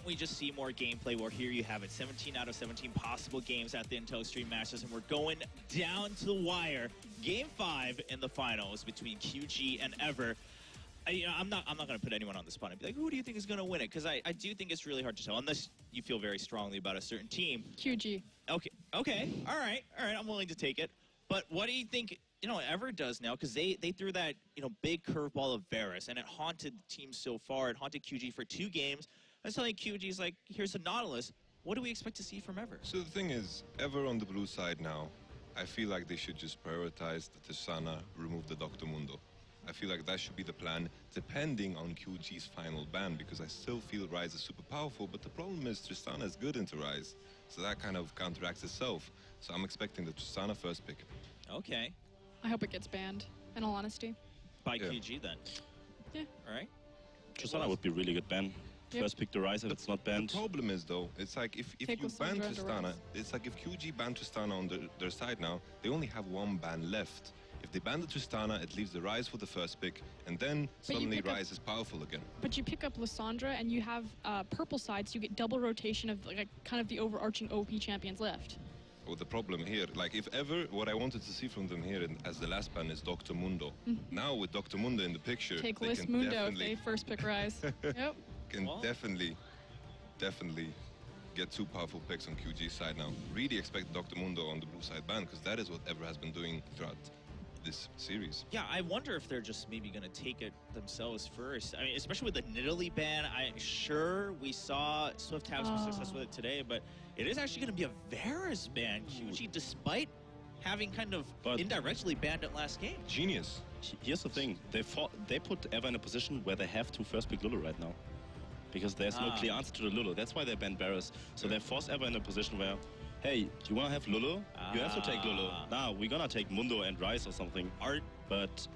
we just see more gameplay? Well, here you have it. 17 out of 17 possible games at the Intel Stream Masters, and we're going down to the wire. Game 5 in the finals between QG and Ever. I'm not going to put anyone on the spot and be like, who do you think is going to win it? Because I do think it's really hard to tell, unless you feel very strongly about a certain team. QG. Okay. All right. I'm willing to take it. But what do you think, Ever does now? Because they threw that, big curveball of Varus, and it haunted the team so far. It haunted QG for 2 games. And suddenly QG's like, here's the Nautilus. What do we expect to see from Ever? So the thing is, Ever on the blue side now, I feel like they should just prioritize the Tristana, remove the Dr. Mundo. I feel like that should be the plan, depending on QG's final ban, because I still feel Ryze is super powerful, but the problem is Tristana is good into Ryze, so that kind of counteracts itself. So I'm expecting the Tristana first pick. Okay. I hope it gets banned, in all honesty. By QG then? Yeah. All right. Tristana would be a really good ban. First pick the Ryze if it's not banned. The problem is, though, it's like if you ban Tristana, it's like if QG ban Tristana on their side now, they only have 1 ban left. If they ban the Tristana, it leaves the Ryze for the first pick, and then suddenly Ryze is powerful again. But you pick up Lissandra, and you have purple side, so you get double rotation of kind of the overarching OP champions left. Well, the problem here, like if Ever, what I wanted to see from them here as the last ban is Dr. Mundo. Now with Dr. Mundo in the picture, take Liss Mundo if they first pick Ryze. Yep. Can definitely get 2 powerful picks on QG's side now. Really expect Dr. Mundo on the blue side ban, because that is what Ever has been doing throughout this series. Yeah, I wonder if they're just maybe going to take it themselves first. I mean, especially with the Nidalee ban, I'm sure we saw Swift have some success with it today, but it is actually going to be a Varus ban, QG, despite having kind of indirectly banned it last game. Genius. Here's the thing, they put Ever in a position where they have to first pick Lulu right now. Because there's no clear answer to the Lulu. That's why they banned Varus. So they force Ever in a position where, hey, do you want to have Lulu? You have to take Lulu. Now, we're going to take Mundo and Ryze or something. But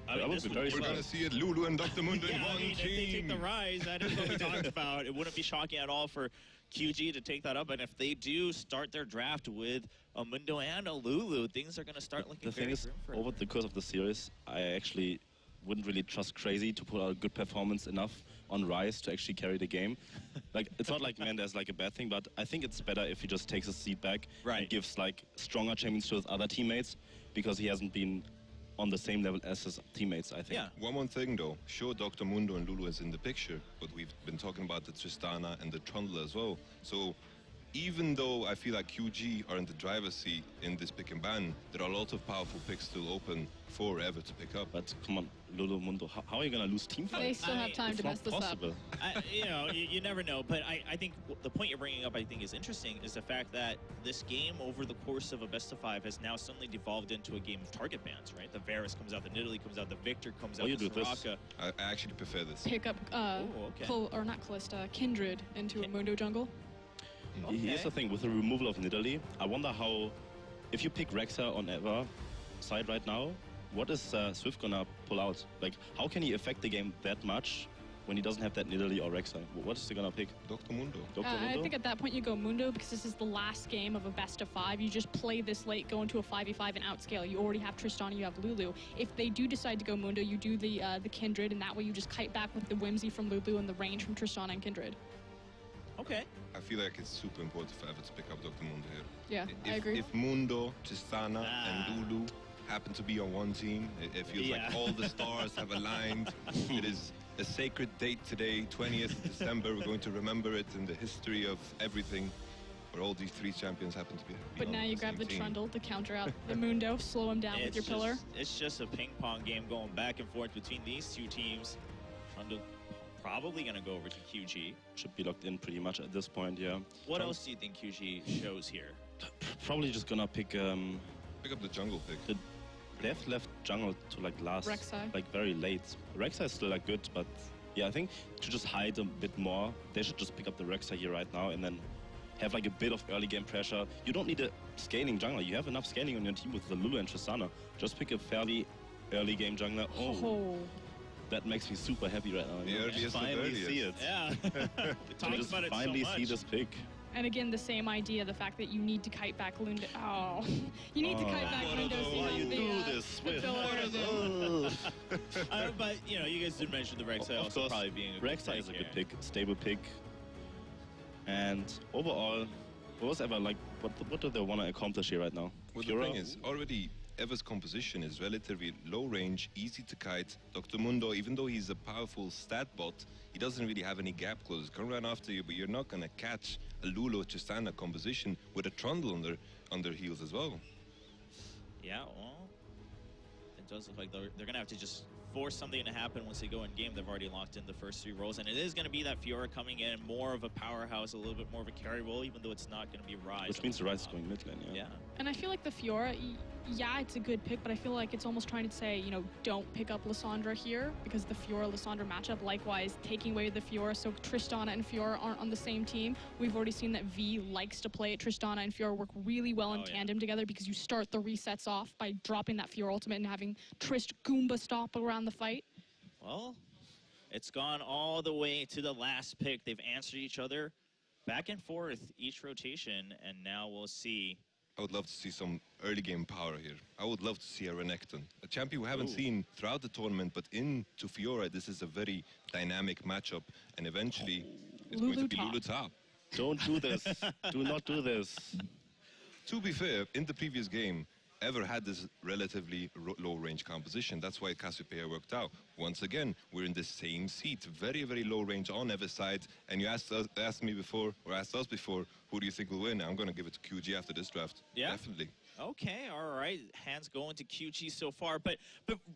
I mean, we're going to see it, Lulu and Dr. Mundo in one team. If they take the Ryze, that is what we talked about. It wouldn't be shocking at all for QG to take that up. And if they do start their draft with a Mundo and a Lulu, things are going to start looking very grim for them. The thing is, over the course of the series, I actually wouldn't really trust Crazy to put out a good performance enough on Ryze to actually carry the game. Like, it's not like, man, there's like a bad thing, but I think it's better if he just takes a seat back and gives like stronger champions to his other teammates, because he hasn't been on the same level as his teammates, I think. Yeah. One more thing though, sure, Dr. Mundo and Lulu is in the picture, but we've been talking about the Tristana and the Trundle as well. So even though I feel like QG are in the driver's seat in this pick and ban, there are a lot of powerful picks still open for Ever to pick up. But come on, Lulu, Mundo, how are you going to lose team fight? They still have time to mess this up. You never know, but I think the point you're bringing up, I think, is interesting, is the fact that this game, over the course of a best-of-5, has now suddenly devolved into a game of target bans, right? The Varus comes out, the Nidalee comes out, the Victor comes out, the Soraka. I actually prefer this. Pick up, or not Callista, Kindred into a Mundo jungle. Okay. Here's the thing, with the removal of Nidalee, I wonder how, if you pick Rexa on Ever side right now, what is Swift gonna pull out? Like, how can he affect the game that much when he doesn't have that Nidalee or Rexa? What is he gonna pick? Dr. Mundo. I think at that point you go Mundo, because this is the last game of a best-of-5. You just play this late, go into a 5v5 and outscale. You already have Tristana, you have Lulu. If they do decide to go Mundo, you do the Kindred, and that way you just kite back with the Whimsy from Lulu and the range from Tristana and Kindred. Okay. I feel like it's super important for Ever to pick up Dr. Mundo here. Yeah, I agree. If Mundo, Tristana, and Lulu happen to be on one team, it feels like all the stars have aligned. It is a sacred date today, 20th December. We're going to remember it in the history of everything, where all these 3 champions happen to be. But now you grab the Trundle to counter out the Mundo, slow him down with your pillar. It's just a ping-pong game going back and forth between these 2 teams. Trundle probably going to go over to QG. Should be locked in pretty much at this point, yeah. What else do you think QG shows here? Probably just going to pick up the jungle pick. They've left jungle to like last, Rek'Sai. like very late. Rek'Sai is still like good, but yeah, I think to just hide a bit more, they should just pick up the Rek'Sai here right now and then have like a bit of early game pressure. You don't need a scaling jungler. You have enough scaling on your team with the Lulu and Tristana. Just pick a fairly early game jungler. Oh. That makes me super happy right now. The earliest finally see it. Yeah. Talk about it finally so much. See this pick. And again, the same idea, the fact that you need to kite back Lunda. Oh. You need to kite back Lunda so you have the pillar. But, you guys did mention the Rek'Sai also probably being a Rek'Sai is a good pick, stable pick. And overall, what do they want to accomplish here right now? Well, the thing is, already Ever's composition is relatively low range, easy to kite. Dr. Mundo, even though he's a powerful stat bot, he doesn't really have any gap closers. Can run after you, but you're not going to catch a Lulu Tristana composition with a Trundle on their heels as well. Yeah, well, it does look like they're going to have to just force something to happen once they go in game. They've already locked in the first 3 roles, and it is going to be that Fiora coming in, more of a powerhouse, a little bit more of a carry role, even though it's not going to be Ryze. Which means the Ryze is going mid lane, yeah. And I feel like the Fiora, yeah, it's a good pick, but I feel like it's almost trying to say, you know, don't pick up Lissandra here, because the Fiora-Lissandra matchup, likewise, taking away the Fiora, so Tristana and Fiora aren't on the same team. We've already seen that V likes to play it. Tristana and Fiora work really well in tandem together, because you start the resets off by dropping that Fiora ultimate and having Trist Goomba stop around the fight. Well, it's gone all the way to the last pick. They've answered each other back and forth each rotation, and now we'll see. I would love to see some early game power here. I would love to see a Renekton, a champion we haven't seen throughout the tournament, but into Fiora, this is a very dynamic matchup, and eventually it's going to be Lulu top. Don't do this. Do not do this. To be fair, in the previous game, Ever had this relatively low range composition. That's why Cassiopeia worked out. Once again, we're in the same seat. Very, very low range on Ever's side. And you asked us before, who do you think will win? I'm going to give it to QG after this draft. Yeah? Definitely. Okay, all right. Hands going to QG so far. But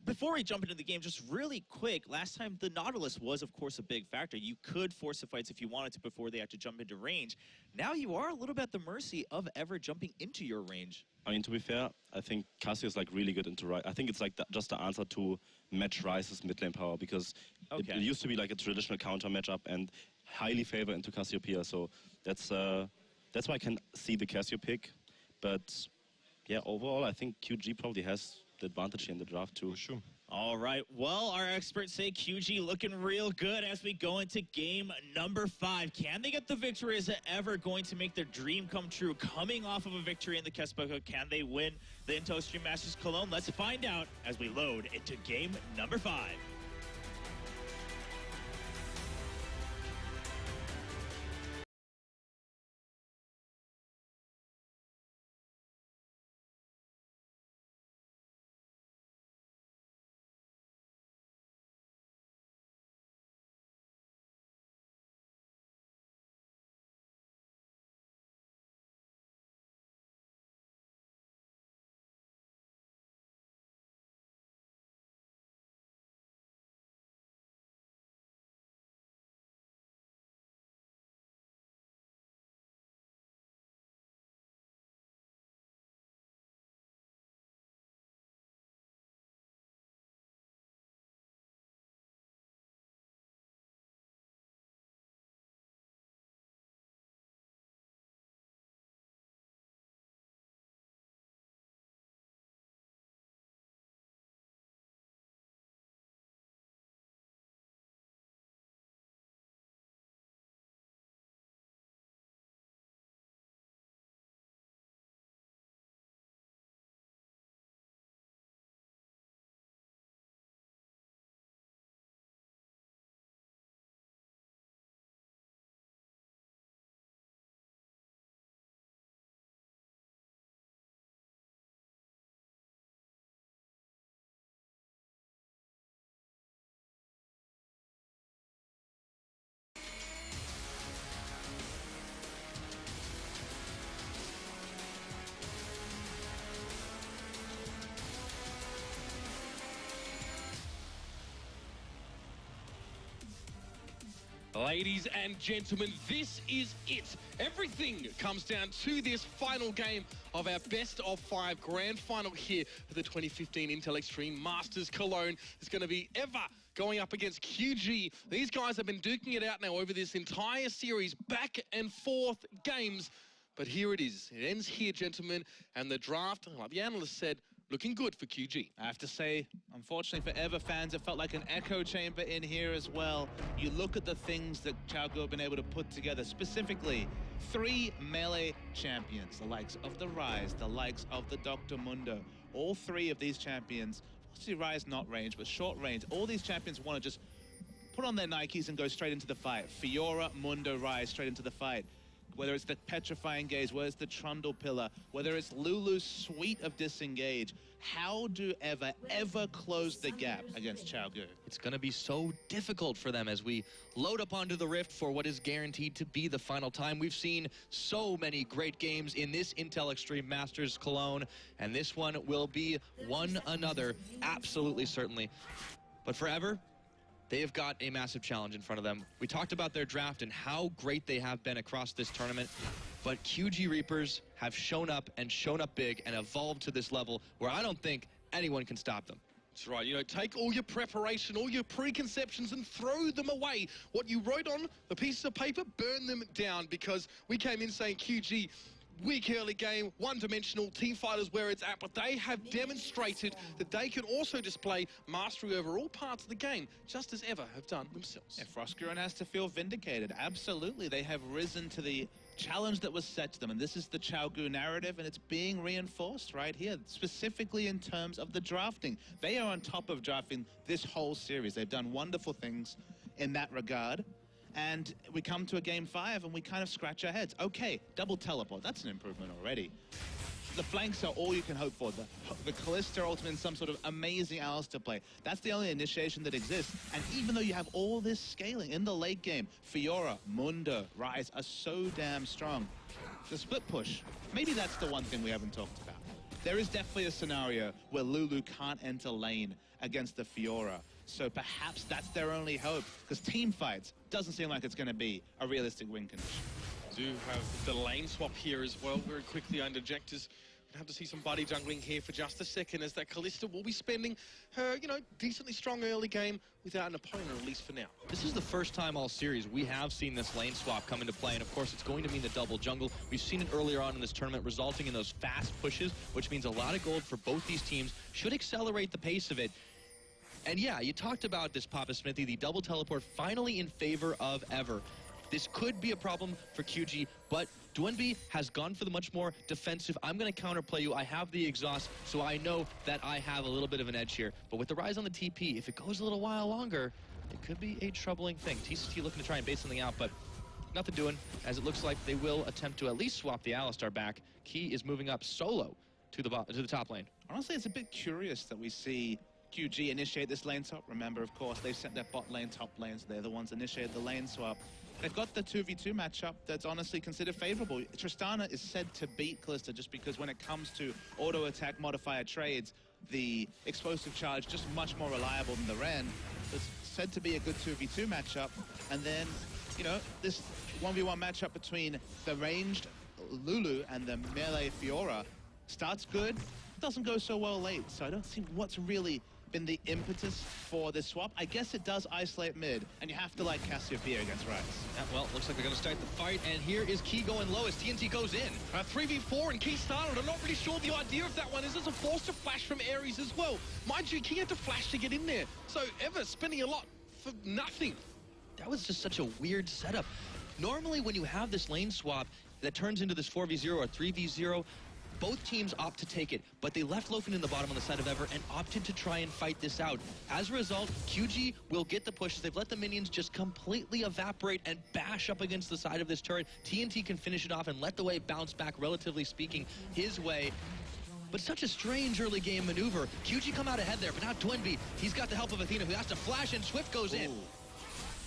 before we jump into the game, just really quick, last time the Nautilus was, of course, a big factor. You could force the fights if you wanted to before they had to jump into range. Now you are a little bit at the mercy of Ever jumping into your range. I mean, to be fair, I think Cassio is like really good into Ryze. I think it's like just the answer to match Ryze's mid lane power, because it used to be like a traditional counter matchup and highly favor into Cassiopeia. So that's why I can see the Cassio pick. But yeah, overall, I think QG probably has the advantage here in the draft too. For sure. All right, well, our experts say QG looking real good as we go into game number 5. Can they get the victory? Is it Ever going to make their dream come true? Coming off of a victory in the Kespoka, can they win the Intel Extreme Masters Cologne? Let's find out as we load into game number 5. Ladies and gentlemen, this is it. Everything comes down to this final game of our best of 5 grand final here for the 2015 Intel Extreme Masters Cologne. It's going to be Ever going up against QG. These guys have been duking it out now over this entire series, back and forth games. But here it is. It ends here, gentlemen. And the draft, like the analyst said, looking good for QG. I have to say, unfortunately for Ever fans, it felt like an echo chamber in here as well. You look at the things that Chaogu have been able to put together, specifically 3 melee champions, the likes of the Ryze, the likes of the Dr. Mundo. All 3 of these champions, obviously Ryze not range, but short range, all these champions want to just put on their Nikes and go straight into the fight. Fiora, Mundo, Rise straight into the fight. Whether it's the Petrifying Gaze, whether it's the Trundle Pillar, whether it's Lulu's suite of Disengage, how do ever close the gap against Xiaogu? It's going to be so difficult for them as we load up onto the Rift for what is guaranteed to be the final time. We've seen so many great games in this Intel Extreme Masters Cologne, and this one will be one another, absolutely certainly. But forever, they have got a massive challenge in front of them. We talked about their draft and how great they have been across this tournament, but QG Reapers have shown up and shown up big and evolved to this level where I don't think anyone can stop them. That's right. You know, take all your preparation, all your preconceptions and throw them away. What you wrote on the pieces of paper, burn them down, because we came in saying QG, weak early game, one-dimensional, team fighters where it's at, but they have demonstrated that they can also display mastery over all parts of the game, just as ever have done themselves. Yeah, Frostgurn has to feel vindicated. Absolutely, they have risen to the challenge that was set to them, and this is the Xiaogu narrative, and it's being reinforced right here, specifically in terms of the drafting. They are on top of drafting this whole series. They've done wonderful things in that regard. And we come to a game 5 and we kind of scratch our heads. Okay, double teleport, that's an improvement already. The flanks are all you can hope for. The Kalista ultimate in some sort of amazing Alistar play. That's the only initiation that exists. And even though you have all this scaling in the late game, Fiora, Mundo, Rise are so damn strong. The split push, maybe that's the one thing we haven't talked about. There is definitely a scenario where Lulu can't enter lane against the Fiora. So perhaps that's their only hope, because team fights doesn't seem like it's going to be a realistic win condition. Do have the lane swap here as well, very quickly under Injectors. We'll have to see some buddy jungling here for just a second, as that Kalista will be spending her, you know, decently strong early game without an opponent, at least for now. This is the first time all series we have seen this lane swap come into play, and of course it's going to mean the double jungle. We've seen it earlier on in this tournament, resulting in those fast pushes, which means a lot of gold for both these teams. Should accelerate the pace of it. And yeah, you talked about this, Papa Smithy, the double teleport finally in favor of Ever. This could be a problem for QG, but Dwinby has gone for the much more defensive, I'm going to counterplay you, I have the exhaust, so I know that I have a little bit of an edge here. But with the rise on the TP, if it goes a little while longer, it could be a troubling thing. TCT looking to try and bait something out, but nothing doing, as it looks like they will attempt to at least swap the Alistar back. Key is moving up solo to the top lane. Honestly, it's a bit curious that we see QG initiate this lane swap. Remember, of course, they've sent their bot lane, top lanes. They're the ones that initiated the lane swap. They've got the 2v2 matchup that's honestly considered favorable. Tristana is said to beat Kalista just because when it comes to auto attack modifier trades, the explosive charge just much more reliable than the Ren. It's said to be a good 2v2 matchup. And then, you know, this 1v1 matchup between the ranged Lulu and the melee Fiora starts good, doesn't go so well late. So I don't see what's really been the impetus for this swap. I guess it does isolate mid, and you have to like Cassiopeia against Rise. Yeah, well, looks like they're going to start the fight, and here is Key going low as TNT goes in. 3v4 and Key started. I'm not really sure the idea of that one is there's a force to flash from Ares as well. Mind you, Key had to flash to get in there. So Ever spending a lot for nothing. That was just such a weird setup. Normally when you have this lane swap that turns into this 4v0 or 3v0, both teams opt to take it, but they left Loken in the bottom on the side of Ever and opted to try and fight this out. As a result, QG will get the pushes. They've let the minions just completely evaporate and bash up against the side of this turret. TNT can finish it off and let the wave bounce back, relatively speaking, his way. But such a strange early game maneuver. QG come out ahead there, but now Dwinby, he's got the help of Athena, who has to flash, and Swift goes in.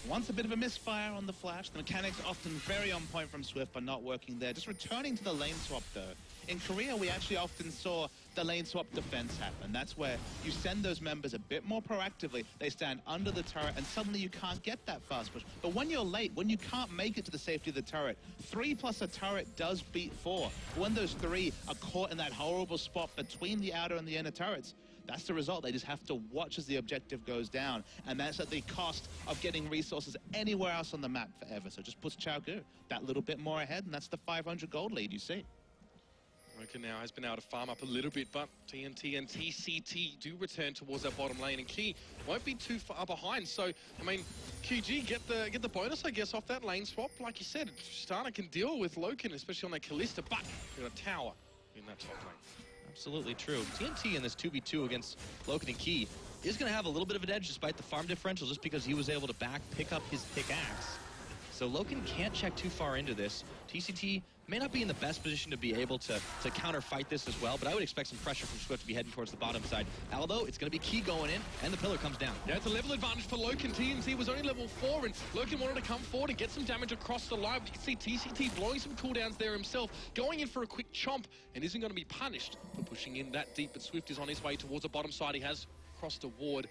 Once a bit of a misfire on the flash. The mechanics often very on point from Swift, but not working there. Just returning to the lane swap, though. In Korea, we actually often saw the lane swap defense happen. That's where you send those members a bit more proactively. They stand under the turret, and suddenly you can't get that fast push. But when you're late, when you can't make it to the safety of the turret, 3 plus a turret does beat 4. When those 3 are caught in that horrible spot between the outer and the inner turrets, that's the result. They just have to watch as the objective goes down, and that's at the cost of getting resources anywhere else on the map forever. So just puts Xiaogu that little bit more ahead, and that's the 500 gold lead you see. Roken now has been able to farm up a little bit, but TNT and TCT do return towards that bottom lane, and Key won't be too far behind. So, I mean, QG get the bonus, I guess, off that lane swap. Like you said, Tristana can deal with Loken, especially on that Kalista, but got a tower in that top lane. Absolutely true. TNT in this 2v2 against Loken and Key is going to have a little bit of an edge despite the farm differential just because he was able to pick up his pickaxe. So Loken can't check too far into this. TCT may not be in the best position to be able to counter-fight this as well, but I would expect some pressure from Swift to be heading towards the bottom side. Although it's going to be Key going in, and the pillar comes down. Yeah, it's a level advantage for Loken. TNT was only level 4, and Loken wanted to come forward and get some damage across the line. You can see TCT blowing some cooldowns there himself, going in for a quick chomp, and isn't going to be punished for pushing in that deep, but Swift is on his way towards the bottom side. He has crossed a ward,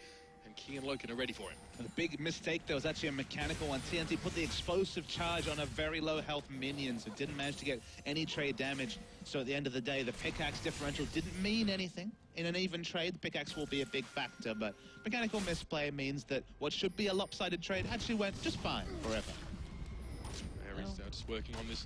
and Key and Loken are ready for it. And the big mistake there was actually a mechanical one. TNT put the explosive charge on a very low health minion, so didn't manage to get any trade damage. So at the end of the day, the pickaxe differential didn't mean anything. In an even trade, the pickaxe will be a big factor, but mechanical misplay means that what should be a lopsided trade actually went just fine forever. Aries just working on this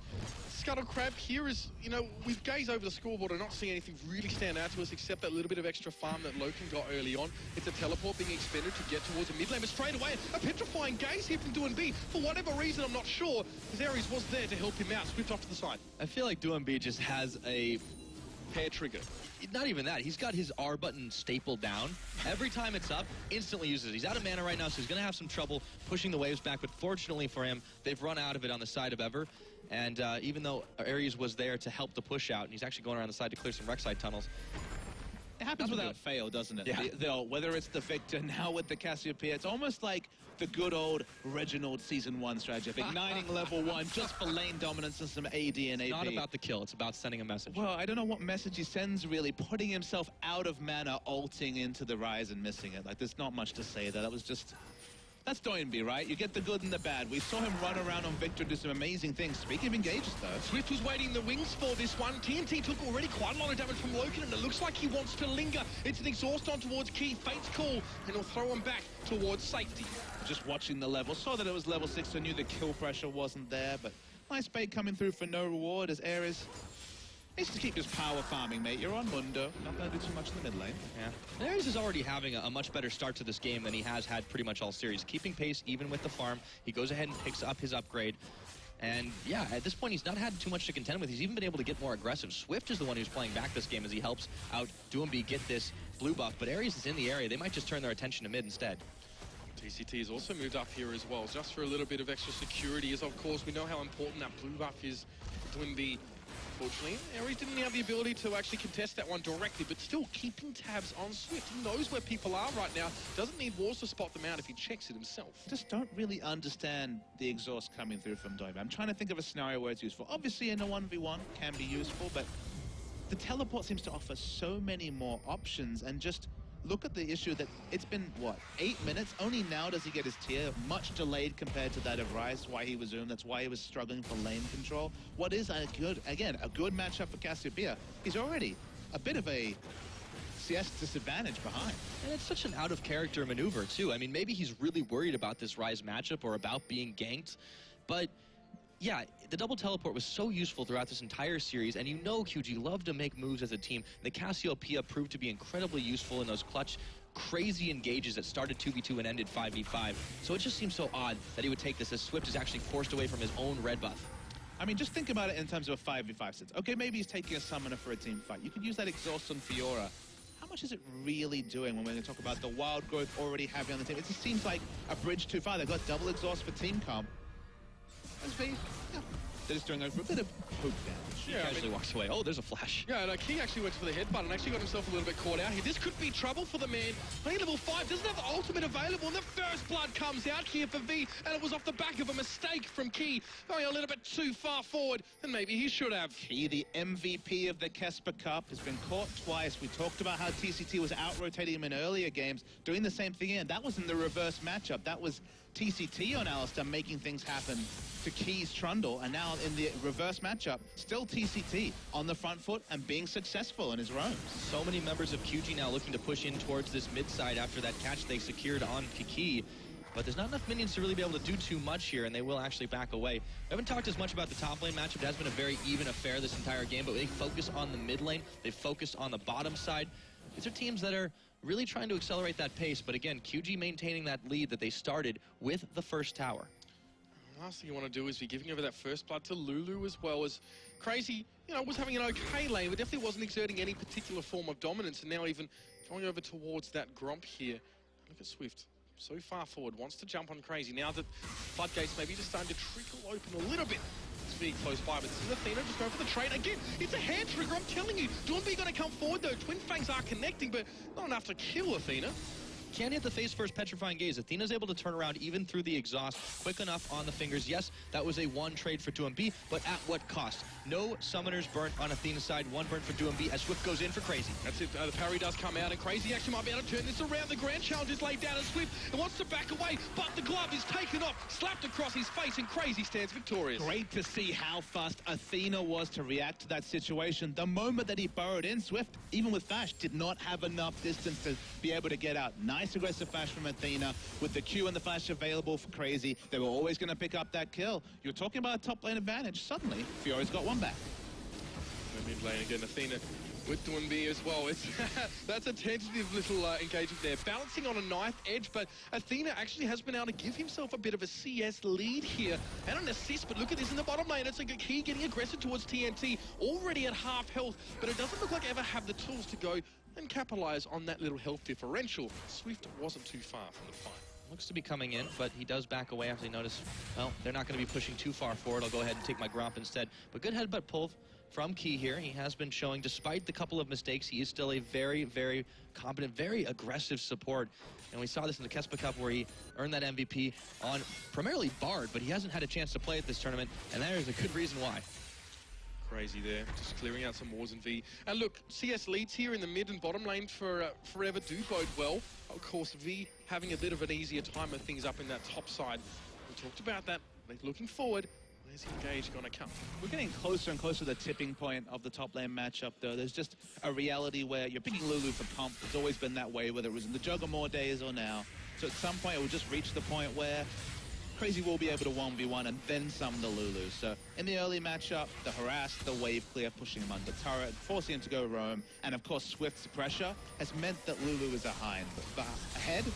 Scuttle Crab here is, you know, we gaze over the scoreboard and not see anything really stand out to us except that little bit of extra farm that Loken got early on. It's a teleport being expended to get towards a mid lane, but straight away, a petrifying gaze here from DoinB. For whatever reason, I'm not sure, because Aries was there to help him out. Swift off to the side. I feel like DoinB just has a hair trigger. Not even that. He's got his R button stapled down. Every time it's up, instantly uses it. He's out of mana right now, so he's going to have some trouble pushing the waves back. But fortunately for him, they've run out of it on the side of Ever. And even though Aries was there to help the push out, and he's actually going around the side to clear some Rek'Sai tunnels. It happens without fail, doesn't it? Yeah. Whether it's the Victor, now with the Cassiopeia, it's almost like the good old Reginald Season 1 strategy of igniting level 1 just for lane dominance and some AD and AP. It's not about the kill, it's about sending a message. Well, I don't know what message he sends, really. Putting himself out of mana, ulting into the Rise and missing it. Like, there's not much to say there. That was just... That's DoinB, right? You get the good and the bad. We saw him run around on Victor, do some amazing things. Speaking of engages, though. Swift was waiting in the wings for this one. TNT took already quite a lot of damage from Loken, and it looks like he wants to linger. It's an exhaust on towards Key. Fate's call, and he'll throw him back towards safety. Just watching the level, saw that it was level 6, so knew the kill pressure wasn't there, but nice bait coming through for no reward as Ares needs to keep his power farming, mate. You're on Mundo. Not going to do too much in the mid lane. Yeah. Ares is already having a much better start to this game than he has had pretty much all series. Keeping pace even with the farm. He goes ahead and picks up his upgrade. And yeah, at this point, he's not had too much to contend with. He's even been able to get more aggressive. Swift is the one who's playing back this game as he helps out DoinB get this blue buff. But Ares is in the area. They might just turn their attention to mid instead. TCT has also moved up here as well, just for a little bit of extra security, as of course we know how important that blue buff is for DoinB. Unfortunately, Aries didn't have the ability to actually contest that one directly, but still keeping tabs on Swift. He knows where people are right now. Doesn't need walls to spot them out if he checks it himself. Just don't really understand the exhaust coming through from DoinB. I'm trying to think of a scenario where it's useful. Obviously, in a 1v1 can be useful, but the teleport seems to offer so many more options, and just look at the issue that it's been, what, 8 minutes? Only now does he get his tier, much delayed compared to that of Rise, why he was zoomed. That's why he was struggling for lane control. What is a good matchup for Cassiopeia. He's already a bit of a CS disadvantage behind. And it's such an out-of-character maneuver, too. I mean, maybe he's really worried about this Rise matchup or about being ganked, but yeah, the double teleport was so useful throughout this entire series, and you know QG loved to make moves as a team. The Cassiopeia proved to be incredibly useful in those clutch, crazy engages that started 2v2 and ended 5v5. So it just seems so odd that he would take this as Swift is actually forced away from his own red buff. I mean, just think about it in terms of a 5v5 sense. Okay, maybe he's taking a summoner for a team fight. You could use that exhaust on Fiora. How much is it really doing when we're going to talk about the wild growth already having on the team? It just seems like a bridge too far. They've got double exhaust for team comp. They're just doing a bit of poke damage. He casually walks away. Oh, there's a flash. Yeah, no, Key actually went for the headbutt and actually got himself a little bit caught out here. This could be trouble for the man. Playing level 5, doesn't have the ultimate available, and the first blood comes out here for V, and it was off the back of a mistake from Key. Going a little bit too far forward than maybe he should have. Key, the MVP of the Kesper Cup, has been caught twice. We talked about how TCT was out-rotating him in earlier games, doing the same thing again. That was in the reverse matchup. That was TCT on Alistar making things happen to Key's Trundle, and now in the reverse matchup, still TCT on the front foot and being successful in his roams. So many members of QG now looking to push in towards this mid side after that catch they secured on Kiki. But there's not enough minions to really be able to do too much here, and they will actually back away. We haven't talked as much about the top lane matchup. It has been a very even affair this entire game, but they focus on the mid lane. They focus on the bottom side. These are teams that are really trying to accelerate that pace, but again, QG maintaining that lead that they started with the first tower. Last thing you want to do is be giving over that first blood to Lulu as well. As Crazy, you know, was having an okay lane, but definitely wasn't exerting any particular form of dominance, and now even going over towards that Gromp here. Look at Swift. So far forward, wants to jump on Crazy. Now the floodgates maybe just starting to trickle open a little bit. It's very close by, but this is Athena just going for the trade. Again, it's a hand trigger, I'm telling you. Doinb going to come forward though. Twin Fangs are connecting, but not enough to kill Athena. Can't hit the face first petrifying gaze. Athena's able to turn around even through the exhaust quick enough on the fingers. Yes, that was a one trade for Doinb, but at what cost? No summoners burnt on Athena's side, one burnt for Doinb as Swift goes in for Crazy. That's it. The parry does come out, and Crazy actually might be able to turn this around. The grand challenge is laid down, and Swift wants to back away, but the glove is taken off, slapped across his face, and Crazy stands victorious. Great to see how fast Athena was to react to that situation. The moment that he burrowed in, Swift, even with Fash, did not have enough distance to be able to get out. Nice aggressive Fash from Athena. With the Q and the Flash available for Crazy, they were always going to pick up that kill. You're talking about a top lane advantage. Suddenly, Fiora's got one back. Mid lane again, Athena with Doinb as well. That's a tentative little engagement there. Balancing on a knife edge, but Athena actually has been able to give himself a bit of a CS lead here and an assist, but look at this in the bottom lane. It's like a key getting aggressive towards TNT, already at half health, but it doesn't look like Ever have the tools to go and capitalize on that little health differential. Swift wasn't too far from the fight. Looks to be coming in, but he does back away after he noticed, well, they're not going to be pushing too far forward. I'll go ahead and take my Gromp instead. But good headbutt pull from Key here. He has been showing, despite the couple of mistakes, he is still a very, very competent, very aggressive support. And we saw this in the Kespa Cup where he earned that MVP on primarily Bard, but he hasn't had a chance to play at this tournament, and there is a good reason why. Crazy there, just clearing out some wars in V. And look, CS leads here in the mid and bottom lane for Forever do bode well. Of course, V having a bit of an easier time with things up in that top side. We talked about that. They're looking forward. Where's Engage going to come? We're getting closer and closer to the tipping point of the top lane matchup, though. There's just a reality where you're picking Lulu for comp. It's always been that way, whether it was in the Juggermore days or now. So at some point, it will just reach the point where Crazy will be able to 1v1 and then summon the Lulu. So in the early matchup, the harass, the wave clear, pushing him under turret, forcing him to go roam, and of course Swift's pressure has meant that Lulu is ahead,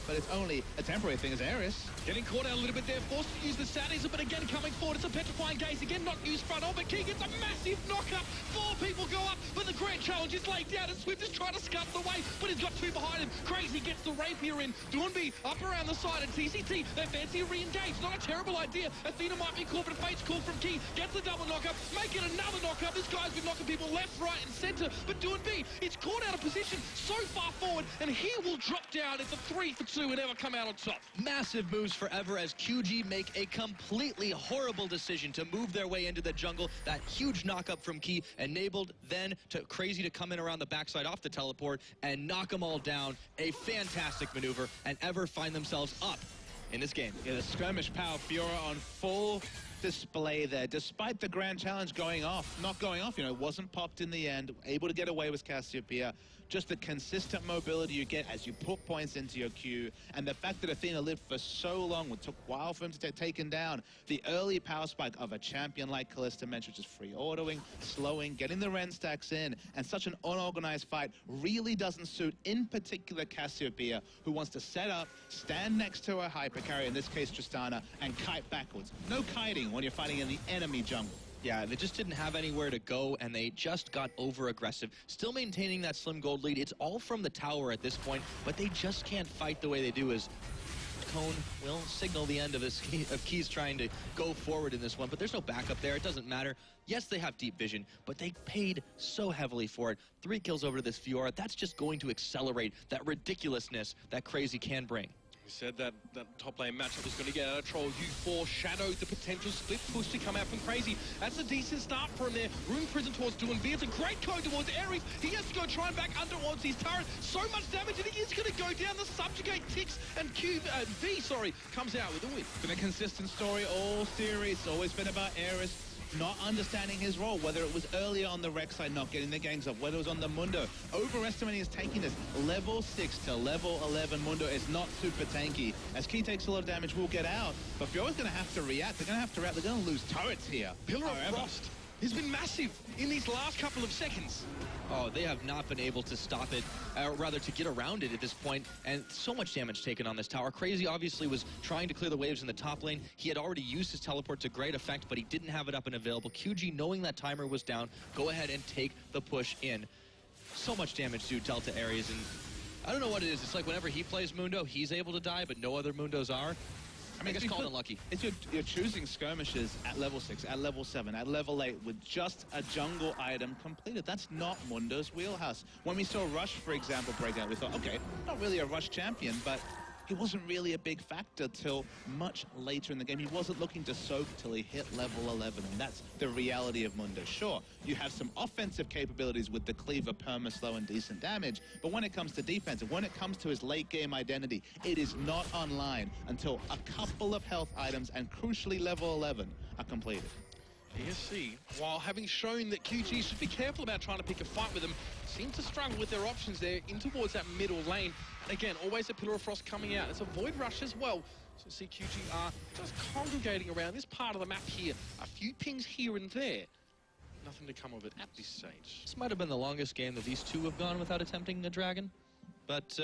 but it's only a temporary thing as Ares. Getting caught out a little bit there, forced to use the Sadism, but again coming forward, it's a petrifying gaze, again not used front on, but Key gets a massive knock-up. 4 people go up, but the grand challenge is laid down, and Swift is trying to scut the way, but he's got 2 behind him. Crazy gets the rapier in, Doinb up around the side, and TCT, they fancy a re-engage. Not a terrible idea. Athena might be caught, but a fate's call from Key, gets the double knock-up, make it another knock-up. This guy's been knocking people left, right, and center, but Doinb, it's caught out of position so far forward, and he will drop down. It's a 3 for 2 and Ever come out on top. Massive moves for Ever as QG make a completely horrible decision to move their way into the jungle. That huge knock-up from Key enabled then to Crazy to come in around the backside off the teleport and knock them all down. A fantastic maneuver, and Ever find themselves up in this game. Yeah, the skirmish power Fiora on full display there, despite the grand challenge not going off, you know, wasn't popped in the end, able to get away with Cassiopeia. Just the consistent mobility you get as you put points into your queue, and the fact that Athena lived for so long, it took a while for him to get taken down. The early power spike of a champion like Kalista mentioned, just free autoing, slowing, getting the Ren stacks in, and such an unorganized fight really doesn't suit, in particular, Cassiopeia, who wants to set up, stand next to her hyper carry, in this case Tristana, and kite backwards. No kiting when you're fighting in the enemy jungle. Yeah, they just didn't have anywhere to go, and they just got over-aggressive. Still maintaining that slim gold lead. It's all from the tower at this point, but they just can't fight the way they do as Cone will signal the end of Keys trying to go forward in this one, but there's no backup there. It doesn't matter. Yes, they have deep vision, but they paid so heavily for it. 3 kills over to this Fiora. That's just going to accelerate that ridiculousness that Crazy can bring. We said that top lane matchup was going to get out of control. You foreshadowed the potential split push to come out from Crazy. That's a decent start for him there. Rune Prison towards Doinb. It's a great code towards Ares. He has to go try and back under towards his turret. So much damage, and he is going to go down. The subjugate ticks, and V comes out with a win. Been a consistent story all series. It's always been about Ares not understanding his role, whether it was earlier on the Rex side not getting the gangs up, whether it was on the Mundo, overestimating his tankiness. Level 6 to level 11 Mundo is not super tanky. As Key takes a lot of damage, we'll get out, but Fiora's going to have to react. They're going to have to react. They're going to lose turrets here. Pillar of Frost has been massive in these last couple of seconds. Oh, they have not been able to stop it, or rather to get around it at this point, and so much damage taken on this tower. Crazy obviously was trying to clear the waves in the top lane. He had already used his teleport to great effect, but he didn't have it up and available. QG, knowing that timer was down, go ahead and take the push in. So much damage to Delta Ares, and I don't know what it is. It's like whenever he plays Mundo, he's able to die, but no other Mundos are. I mean, I guess called unlucky. It's you're choosing skirmishes at level 6, at level 7, at level 8 with just a jungle item completed. That's not Mundo's wheelhouse. When we saw Rush, for example, break out, we thought, okay, not really a Rush champion, but he wasn't really a big factor till much later in the game. He wasn't looking to soak till he hit level 11, and that's the reality of Mundo. Sure, you have some offensive capabilities with the cleaver, perma-slow, and decent damage, but when it comes to defensive, when it comes to his late-game identity, it is not online until a couple of health items, and crucially level 11, are completed. ESC, while having shown that QG should be careful about trying to pick a fight with them, seem to struggle with their options there in towards that middle lane. And again, always a Pillar of Frost coming out. It's a Void Rush as well. So see QG are just congregating around this part of the map here. A few pings here and there. Nothing to come of it at this stage. This might have been the longest game that these two have gone without attempting a dragon, but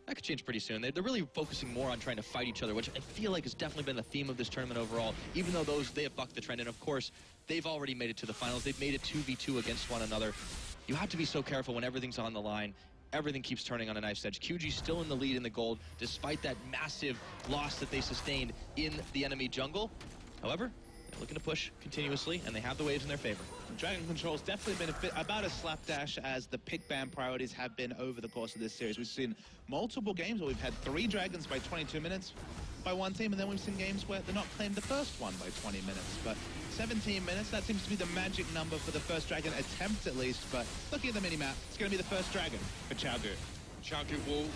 that could change pretty soon. They're really focusing more on trying to fight each other, which I feel like has definitely been the theme of this tournament overall, even though they have bucked the trend. And of course, they've already made it to the finals. They've made it 2v2 against one another. You have to be so careful when everything's on the line. Everything keeps turning on a knife's edge. QG still in the lead in the gold, despite that massive loss that they sustained in the enemy jungle. However, they're looking to push continuously, and they have the waves in their favor. Dragon Control's definitely been a bit about as slapdash as the pick ban priorities have been over the course of this series. We've seen multiple games where we've had 3 dragons by 22 minutes by one team, and then we've seen games where they're not claimed the first one by 20 minutes. But 17 minutes, that seems to be the magic number for the first dragon attempt at least. But looking at the minimap, it's going to be the first dragon for Xiaogu. Xiaogu will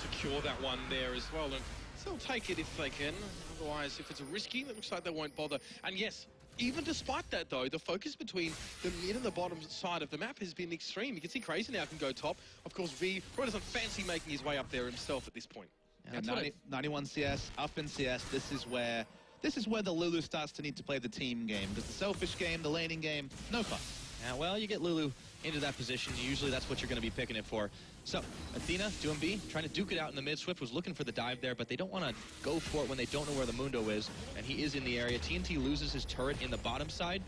secure that one there as well, and they'll take it if they can. Otherwise, if it's risky, it looks like they won't bother. And yes, even despite that, though, the focus between the mid and the bottom side of the map has been extreme. You can see Crazy now can go top. Of course, V probably doesn't fancy making his way up there himself at this point. Yeah, 91 CS, up in CS, this is where the Lulu starts to need to play the team game. Because the selfish game, the laning game, no fun. Yeah, well, you get Lulu into that position. Usually that's what you're going to be picking it for. So, Athena, 2MB, trying to duke it out in the mid. Swift was looking for the dive there, but they don't want to go for it when they don't know where the Mundo is, and he is in the area. TNT loses his turret in the bottom side.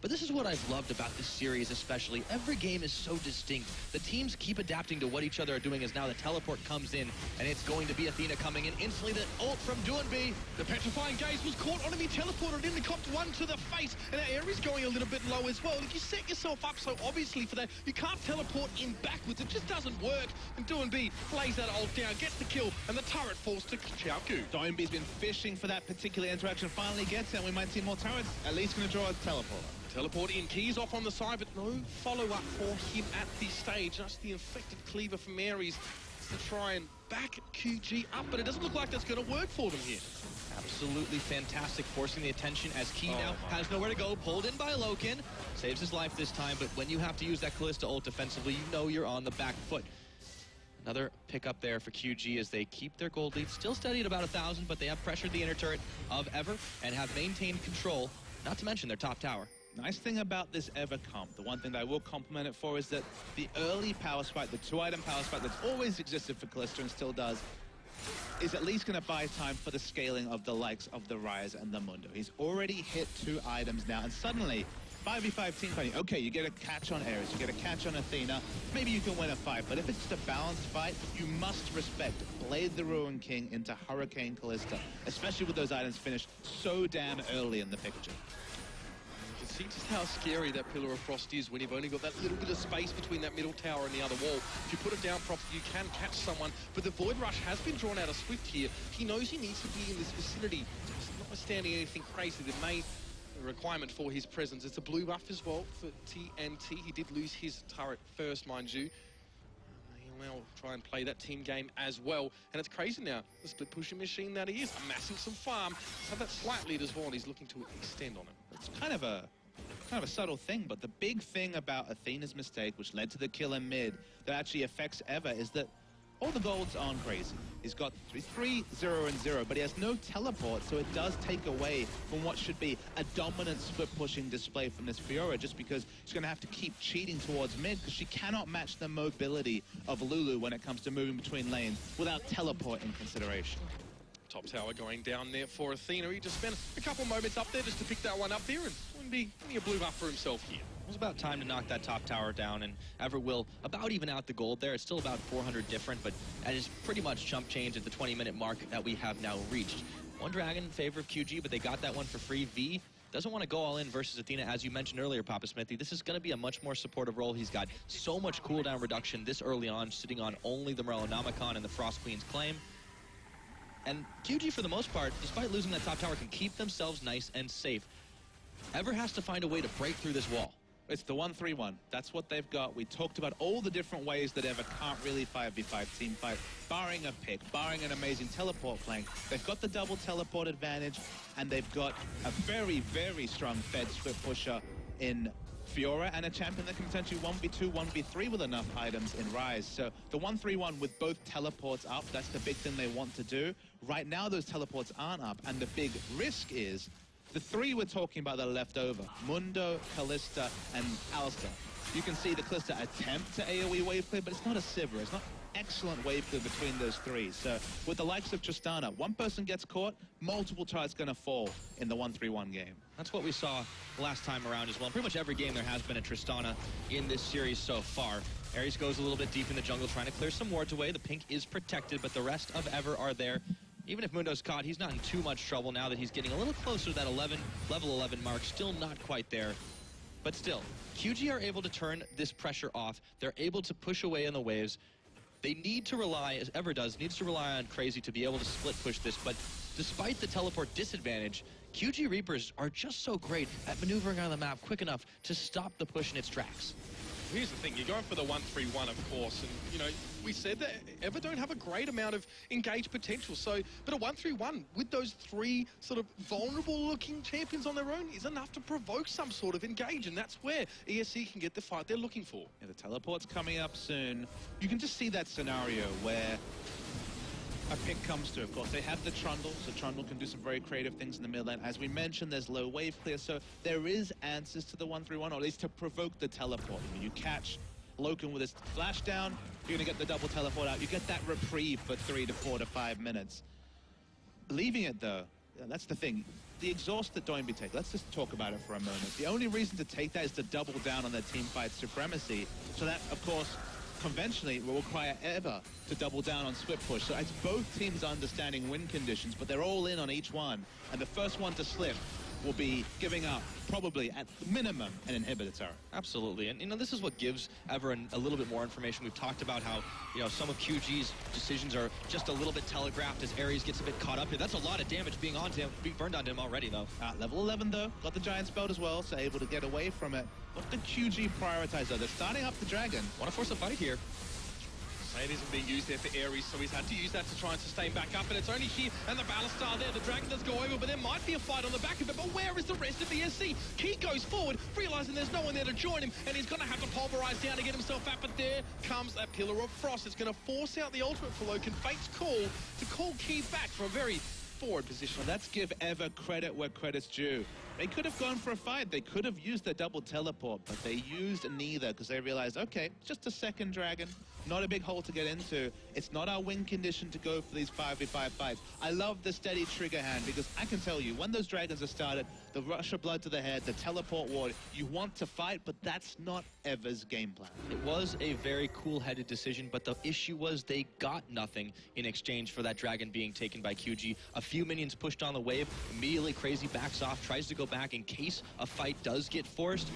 But this is what I've loved about this series especially. Every game is so distinct. The teams keep adapting to what each other are doing as now the teleport comes in, and it's going to be Athena coming in instantly. The ult from 2MB. The petrifying gaze was caught on him. He teleported in. He copped one to the face, and our air is going a little bit low as well. If you set yourself up so obviously for that, you can't teleport in backwards. It just doesn't work. And 2MB lays that ult down, gets the kill, and the turret falls to Xiaogu. 2MB's been fishing for that particular interaction, finally gets it, and we might see more turrets. At least going to draw a teleport. Teleport in, keys off on the side, but no follow-up for him at this stage. Just the infected cleaver from Ares to try and back QG up, but it doesn't look like that's going to work for them here. Absolutely fantastic, forcing the attention as Key now has nowhere to go, pulled in by Loken, saves his life this time, but when you have to use that Kalista ult defensively, you know you're on the back foot. Another pickup there for QG as they keep their gold lead still steady at about 1,000, but they have pressured the inner turret of Ever and have maintained control, not to mention their top tower. Nice thing about this Ever comp, the one thing that I will compliment it for is that the early power spike, the 2-item power spike that's always existed for Kalista and still does, is at least going to buy time for the scaling of the likes of the Ryze and the Mundo. He's already hit 2 items now, and suddenly 5v5 team fighting. Okay, you get a catch on Ares, you get a catch on Athena, maybe you can win a fight, but if it's just a balanced fight, you must respect Blade the Ruin King into Hurricane Kalista, especially with those items finished so damn early in the picture. You can see just how scary that Pillar of Frost is when you've only got that little bit of space between that middle tower and the other wall. If you put it down properly, you can catch someone, but the Void Rush has been drawn out of Swift here. He knows he needs to be in this vicinity, notwithstanding anything crazy that may requirement for his presence. It's a blue buff as well for TNT. He did lose his turret first, mind you. He'll now try and play that team game as well. And it's crazy now, the split pushing machine that he is, amassing some farm. So that slight lead as well, and he's looking to extend on it. It's kind of a subtle thing, but the big thing about Athena's mistake, which led to the kill in mid, that actually affects Ever, is that all the golds aren't crazy. He's got 3, 0, and 0, but he has no teleport, so it does take away from what should be a dominant split-pushing display from this Fiora, just because she's going to have to keep cheating towards mid, because she cannot match the mobility of Lulu when it comes to moving between lanes without teleport in consideration. Top tower going down there for Athena. He just spent a couple moments up there just to pick that one up there and wouldn't be a blue buff for himself here. It was about time to knock that top tower down, and Ever will about even out the gold there. It's still about 400 different, but that is pretty much chump change at the 20-minute mark that we have now reached. One dragon in favor of QG, but they got that one for free. V doesn't want to go all in versus Athena, as you mentioned earlier, Papa Smithy. This is going to be a much more supportive role. He's got so much cooldown reduction this early on, sitting on only the Morellonomicon and the Frost Queen's Claim. And QG, for the most part, despite losing that top tower, can keep themselves nice and safe. Ever has to find a way to break through this wall. It's the 1-3-1. That's what they've got. We talked about all the different ways that Ever can't really 5v5 team fight, barring a pick, barring an amazing teleport flank. They've got the double teleport advantage, and they've got a very, very strong Fed Swift pusher in Fiora and a champion that can potentially 1v2, 1v3 with enough items in Rise. So the 1-3-1 with both teleports up, that's the big thing they want to do. Right now, those teleports aren't up, and the big risk is the three we're talking about that are left over, Mundo, Kalista, and Alistar. You can see the Kalista attempt to AoE wave clear, but it's not a Sivir. It's not excellent wave clear between those three. So with the likes of Tristana, one person gets caught, multiple targets going to fall in the 1-3-1 game. That's what we saw last time around as well. In pretty much every game there has been a Tristana in this series so far. Ares goes a little bit deep in the jungle trying to clear some wards away. The pink is protected, but the rest of Ever are there. Even if Mundo's caught, he's not in too much trouble now that he's getting a little closer to that level 11 mark. Still not quite there. But still, QG are able to turn this pressure off. They're able to push away in the waves. They need to rely, as Ever does, needs to rely on Crazy to be able to split push this. But despite the teleport disadvantage, QG Reapers are just so great at maneuvering on the map quick enough to stop the push in its tracks. Here's the thing, you're going for the 1-3-1, of course, and, you know, we said that Ever don't have a great amount of engaged potential, so, but a 1-3-1 with those three sort of vulnerable-looking champions on their own is enough to provoke some sort of engage, and that's where ESC can get the fight they're looking for. Yeah, the teleport's coming up soon. You can just see that scenario where a pick comes through. Of course, they have the Trundle, so Trundle can do some very creative things in the mid lane. As we mentioned, there's low wave clear, so there is answers to the 1-3-1, or at least to provoke the teleport. You catch Loken with his flash down, you're going to get the double teleport out. You get that reprieve for 3 to 4 to 5 minutes. Leaving it, though, that's the thing. The exhaust that Doinby take, let's just talk about it for a moment. The only reason to take that is to double down on their team fight supremacy. So that, of course, conventionally will require Ever to double down on Swift Push. So it's both teams understanding win conditions, but they're all in on each one. And the first one to slip will be giving up, probably at minimum, an inhibitor turret. Absolutely, and you know, this is what gives Ever a little bit more information. We've talked about how, you know, some of QG's decisions are just a little bit telegraphed as Ares gets a bit caught up here. That's a lot of damage being burned on him already, though. Level 11, though, got the Giant Spell as well, so able to get away from it. What the QG prioritize, though? They're starting up the Dragon. Want to force a fight here. It isn't being used there for Ares, so he's had to use that to try and sustain back up, and it's only here, and the Battlestar there, the Dragon does go over, but there might be a fight on the back of it, but where is the rest of the ESC? Key goes forward, realizing there's no one there to join him, and he's gonna have to pulverize down to get himself out, but there comes a Pillar of Frost. It's gonna force out the ultimate for Loken. Fate's call to call Key back from a very forward position. Well, let's give Ever credit where credit's due. They could have gone for a fight. They could have used their double teleport, but they used neither because they realized, okay, just a second Dragon. Not a big hole to get into. It's not our win condition to go for these 5v5 fights. I love the steady trigger hand because I can tell you, when those Dragons are started, the rush of blood to the head, the teleport ward, you want to fight, but that's not Ever's game plan. It was a very cool-headed decision, but the issue was they got nothing in exchange for that Dragon being taken by QG. A few minions pushed on the wave, immediately Crazy backs off, tries to go back in case a fight does get forced.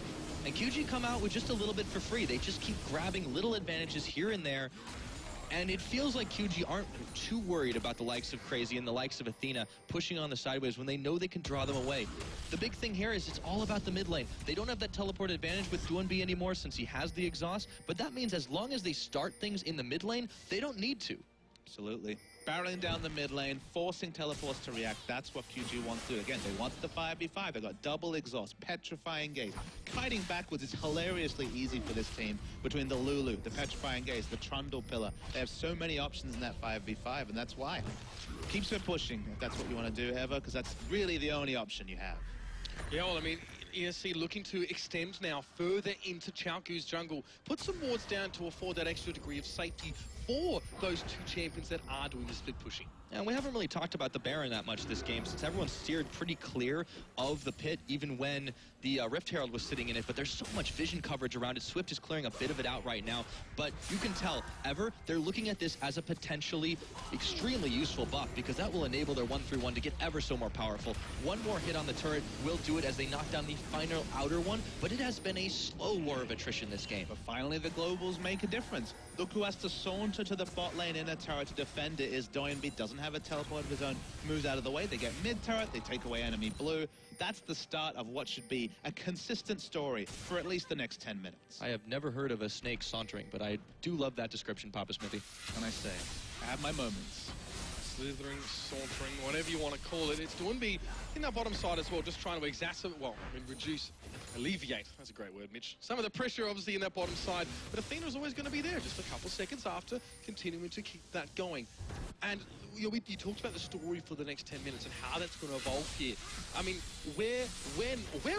And QG come out with just a little bit for free. They just keep grabbing little advantages here and there. And it feels like QG aren't too worried about the likes of Crazy and the likes of Athena pushing on the sideways when they know they can draw them away. The big thing here is it's all about the mid lane. They don't have that teleport advantage with Doinby anymore since he has the exhaust, but that means as long as they start things in the mid lane, they don't need to. Absolutely. Barreling down the mid lane, forcing teleports to react. That's what QG wants to do. Again, they want the 5v5. They got double exhaust, petrifying gaze. Kiting backwards is hilariously easy for this team between the Lulu, the petrifying gaze, the Trundle pillar. They have so many options in that 5v5, and that's why. Keeps it pushing, if that's what you want to do, Ever, because that's really the only option you have. Yeah, well, I mean, ESC looking to extend now further into Chaoku's jungle. Put some wards down to afford that extra degree of safety for those two champions that are doing the split pushing. And we haven't really talked about the Baron that much this game since everyone steered pretty clear of the pit even when the Rift Herald was sitting in it, but there's so much vision coverage around it. Swift is clearing a bit of it out right now, but you can tell, they're looking at this as a potentially extremely useful buff because that will enable their 1-3-1 to get ever so more powerful. One more hit on the turret will do it as they knock down the final outer one, but it has been a slow war of attrition this game. But finally, the globals make a difference. Look who has to saunter to the bot lane in a turret to defend it is Doinby. Doesn't have a teleport of his own, moves out of the way. They get mid-turret, they take away enemy blue. That's the start of what should be a consistent story for at least the next 10 minutes. I have never heard of a snake sauntering, but I do love that description, Papa Smithy. Can I say, I have my moments. Slithering, sauntering, whatever you want to call it. It's Doinby in that bottom side as well, just trying to reduce, alleviate, that's a great word, Mitch. Some of the pressure, obviously, in that bottom side, but Athena's always going to be there just a couple seconds after, continuing to keep that going. And you talked about the story for the next 10 minutes and how that's going to evolve here. I mean, where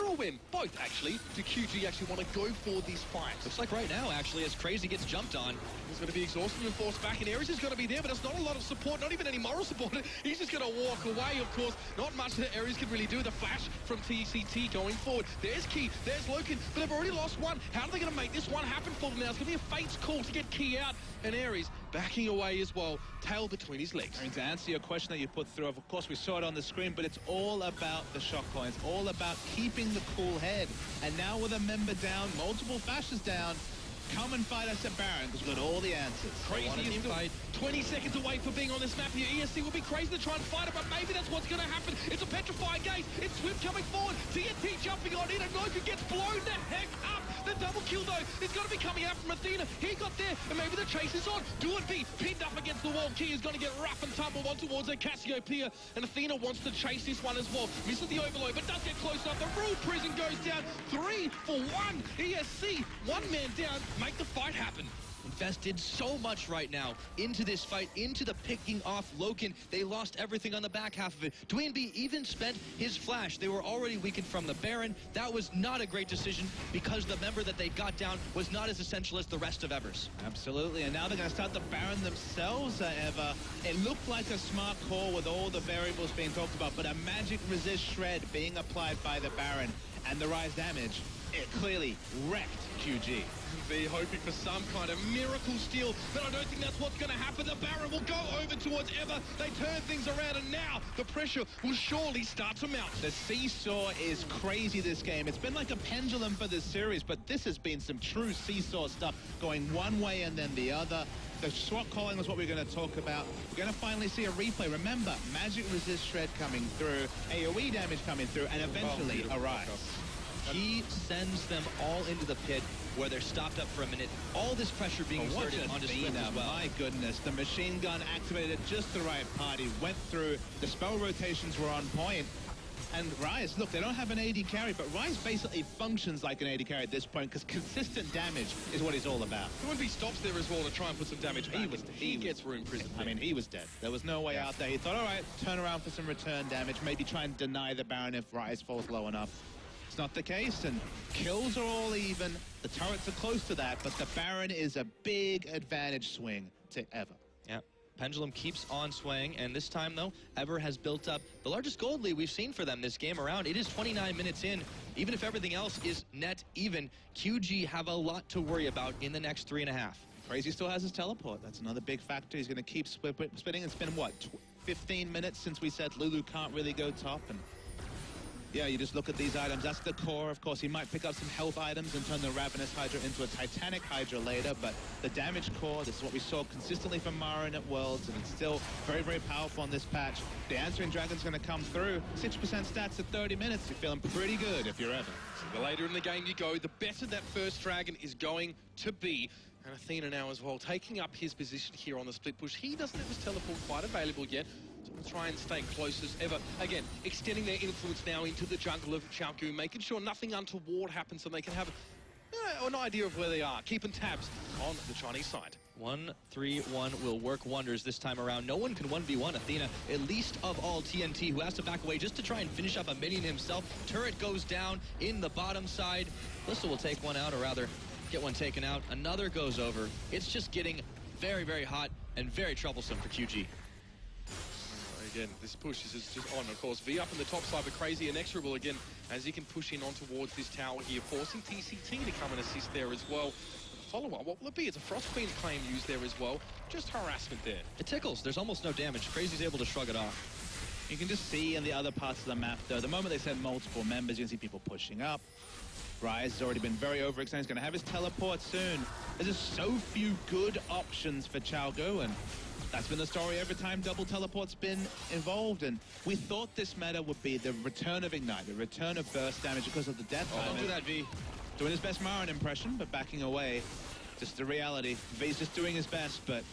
or when? Both, actually, do QG actually want to go for these fights? Looks like right now, actually, as Crazy gets jumped on. He's going to be exhausted and forced back, and Ares is going to be there, but there's not a lot of support, not even any moral support. He's just going to walk away, of course. Not much that Ares can really do. The flash from TCT going forward. There's Key, there's Loken, but they've already lost one. How are they going to make this one happen for them now? It's going to be a Fate's call to get Key out, and Ares backing away as well, tail between his legs. To answer your question that you put through, of course we saw it on the screen, but it's all about the shot coins, all about keeping the cool head. And now with a member down, multiple fascists down, come and fight us at Baron, because we've got all the answers. Crazy is still 20 seconds away for being on this map here. ESC will be crazy to try and fight it, but maybe that's what's going to happen. It's a petrifying gate. It's Swift coming forward. TNT jumping on in, and Logan gets blown the heck up. The double kill, though, is going to be coming out from Athena. He got there, and maybe the chase is on. Doinby pinned up against the wall. Key is going to get rough and tumble on towards a Cassiopeia, and Athena wants to chase this one as well. Misses the overload, but does get close enough. The Rule Prison goes down. 3 for 1. ESC, one man down. Make the fight happen. Invested so much right now into this fight, into the picking off Loken. They lost everything on the back half of it. Doinby even spent his flash. They were already weakened from the Baron. That was not a great decision because the member that they got down was not as essential as the rest of Evers. Absolutely, and now they're going to start the Baron themselves, Eva. It looked like a smart call with all the variables being talked about, but a magic resist shred being applied by the Baron and the rise damage, it clearly wrecked QG. Be hoping for some kind of miracle steal, but I don't think that's what's going to happen. The Baron will go over towards Eva. They turn things around, and now the pressure will surely start to mount. The seesaw is crazy this game. It's been like a pendulum for this series, but this has been some true seesaw stuff, going one way and then the other. The SWAT calling was what we're going to talk about. We're going to finally see a replay. Remember, magic resist shred coming through, AoE damage coming through, and eventually a rise. He sends them all into the pit where they're stopped up for a minute. All this pressure being exerted onto Swift as well. My goodness, the machine gun activated at just the right part. He went through, the spell rotations were on point. And Rise, look, they don't have an AD carry, but Rise basically functions like an AD carry at this point because consistent damage is what he's all about. Doinby stops there as well to try and put some damage back. He gets room prison. I mean, he was dead. There was no way out there. He thought, all right, turn around for some return damage, maybe try and deny the Baron if Rise falls low enough. It's not the case, and kills are all even. The turrets are close to that, but the Baron is a big advantage swing to Ever. Yeah. Pendulum keeps on swaying, and this time, though, Ever has built up the largest gold lead we've seen for them this game around. It is 29 minutes in. Even if everything else is net even, QG have a lot to worry about in the next 3.5. Crazy still has his teleport. That's another big factor. He's going to keep spinning. It's been, what, 15 minutes since we said Lulu can't really go top, and yeah, you just look at these items. That's the core. Of course, he might pick up some health items and turn the Ravenous Hydra into a Titanic Hydra later, but the damage core, this is what we saw consistently from Marin at Worlds, and it's still very, very powerful on this patch. The Answering Dragon's going to come through. 6% stats at 30 minutes. You're feeling pretty good if you're Ever. So the later in the game you go, the better that first Dragon is going to be. And Athena now as well, taking up his position here on the split push. He doesn't have his teleport quite available yet. Try and stay close as ever. Again, extending their influence now into the jungle of Chaogu, making sure nothing untoward happens so they can have an idea of where they are, keeping tabs on the Chinese side. 1-3-1 will work wonders this time around. No one can 1v1 Athena, at least of all TNT, who has to back away just to try and finish up a minion himself. Turret goes down in the bottom side. Lissa will take one out, or rather, get one taken out. Another goes over. It's just getting very, very hot and very troublesome for QG. again, this push is just on. Of course, V up in the top side, but Crazy inexorable again as he can push in on towards this tower here, forcing TCT to come and assist there as well. Follow-up, what will it be? It's a Frost Queen claim used there as well. Just harassment there. It tickles. There's almost no damage. Crazy's able to shrug it off. You can just see in the other parts of the map, though, the moment they send multiple members, you can see people pushing up. Rise has already been very overextended. He's going to have his teleport soon. There's just so few good options for Xiaogu, and that's been the story every time double teleport's been involved. And we thought this meta would be the return of Ignite, the return of burst damage because of the death time. Don't do that, V. Doing his best Marin impression, but backing away. Just the reality. V's just doing his best, but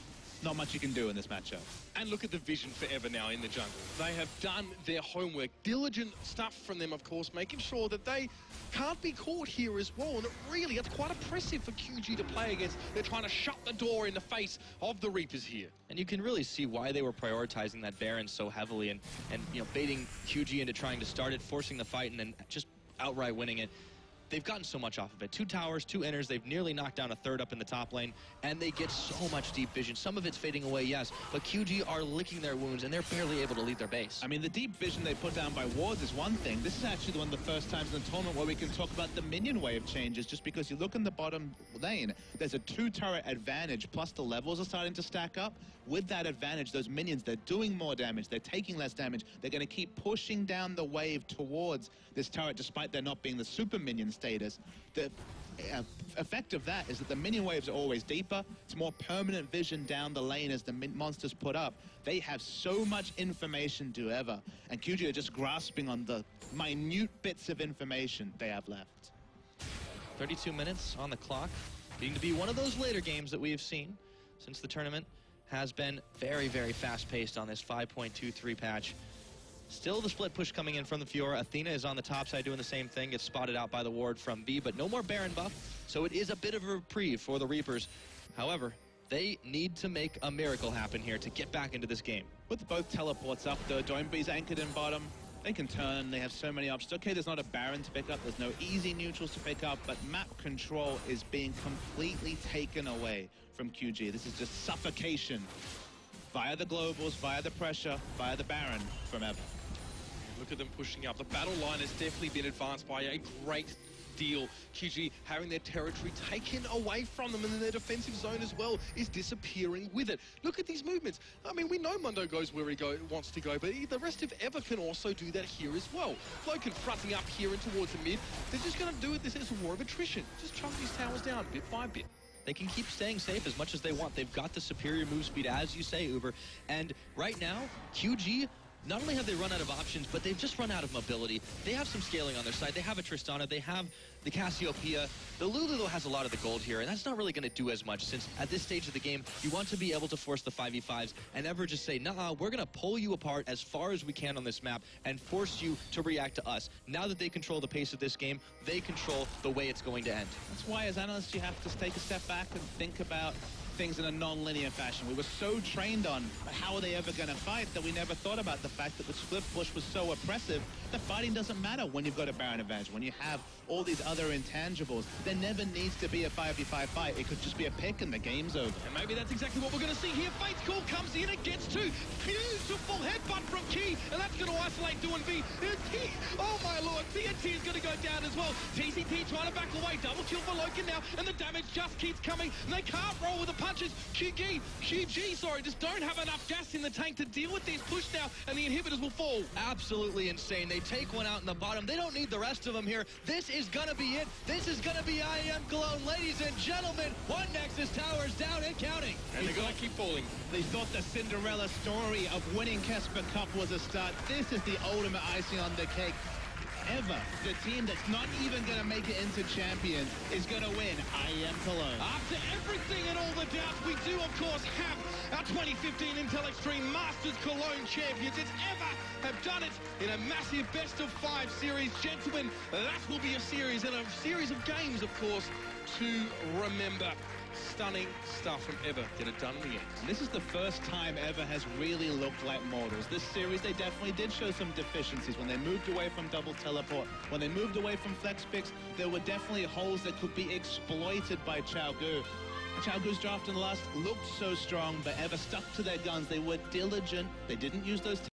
not much you can do in this matchup. And look at the vision forever now in the jungle. They have done their homework. Diligent stuff from them, of course, making sure that they can't be caught here as well. And really, it's quite oppressive for QG to play against. They're trying to shut the door in the face of the Reapers here. And you can really see why they were prioritizing that Baron so heavily and you know, baiting QG into trying to start it, forcing the fight, and then just outright winning it. They've gotten so much off of it. 2 towers, 2 inners. They've nearly knocked down a third up in the top lane, and they get so much deep vision. Some of it's fading away, yes, but QG are licking their wounds, and they're barely able to leave their base. I mean, the deep vision they put down by wards is one thing. This is actually one of the first times in the tournament where we can talk about the minion wave changes, just because you look in the bottom lane, there's a 2-turret advantage, plus the levels are starting to stack up. With that advantage, those minions, they're doing more damage, they're taking less damage, they're going to keep pushing down the wave towards this turret, despite there not being the super minion status. The effect of that is that the minion waves are always deeper. It's more permanent vision down the lane as the monsters put up. They have so much information to ever, and QG are just grasping on the minute bits of information they have left. 32 minutes on the clock, being to be one of those later games that we have seen since the tournament has been very, very fast-paced on this 5.23 patch. Still the split push coming in from the Fiora. Athena is on the top side doing the same thing. Gets spotted out by the ward from B, but no more Baron buff, so it is a bit of a reprieve for the Reapers. However, they need to make a miracle happen here to get back into this game. With both teleports up, though, Doinby's anchored in bottom. They can turn, they have so many options. Okay, there's not a Baron to pick up, there's no easy neutrals to pick up, but map control is being completely taken away from QG. This is just suffocation via the globals, via the pressure, via the Baron from Ever. Look at them pushing up. The battle line has definitely been advanced by a great deal. QG having their territory taken away from them, and then their defensive zone as well is disappearing with it. Look at these movements. I mean, we know Mundo goes where he wants to go, but the rest of Ever can also do that here as well. Flo confronting up here and towards the mid. They're just going to do it. This is a war of attrition. Just chunk these towers down bit by bit. They can keep staying safe as much as they want. They've got the superior move speed, as you say, Uber. And right now, QG, not only have they run out of options, but they've just run out of mobility. They have some scaling on their side. They have a Tristana. They have the Cassiopeia. The Lulu, though, has a lot of the gold here, and that's not really going to do as much, since at this stage of the game, you want to be able to force the 5v5s and Ever just say, nah, we're going to pull you apart as far as we can on this map and force you to react to us. Now that they control the pace of this game, they control the way it's going to end. That's why, as analysts, you have to take a step back and think about things in a non-linear fashion. We were so trained on how are they ever going to fight that we never thought about the fact that the split push was so oppressive that fighting doesn't matter when you've got a Baron advantage. When you have all these other intangibles, there never needs to be a 5v5 fight. It could just be a pick and the game's over. And maybe that's exactly what we're going to see here. Fate's Call comes in and gets 2. Beautiful headbutt from Key, and that's going to isolate Doinby. Oh my lord, TNT is going to go down as well. TCT trying to back away. Double kill for Loken now, and the damage just keeps coming. And they can't roll with the punches. QG, just don't have enough gas in the tank to deal with these push now, and the inhibitors will fall. Absolutely insane. They take one out in the bottom. They don't need the rest of them here. This is going to be it. This is going to be IEM Cologne. Ladies and gentlemen, one Nexus Towers down and counting. And they're going to keep falling. They thought the Cinderella story of winning Kesper Cup was a start. This is the ultimate icing on the cake. Ever, the team that's not even going to make it into champion is going to win IEM Cologne. After everything and all the doubts, we do, of course, have our 2015 Intel Extreme Masters Cologne champions. It's Ever have done it in a massive best-of-5 series. Gentlemen, that will be a series and a series of games, of course, to remember. Stunning stuff from Ever. Get it done in the end. And this is the first time Ever has really looked like mortals. This series, they definitely did show some deficiencies. When they moved away from double teleport, when they moved away from flex picks, there were definitely holes that could be exploited by Xiaogu. Xiaogu's draft in the last looked so strong, but Ever stuck to their guns. They were diligent. They didn't use those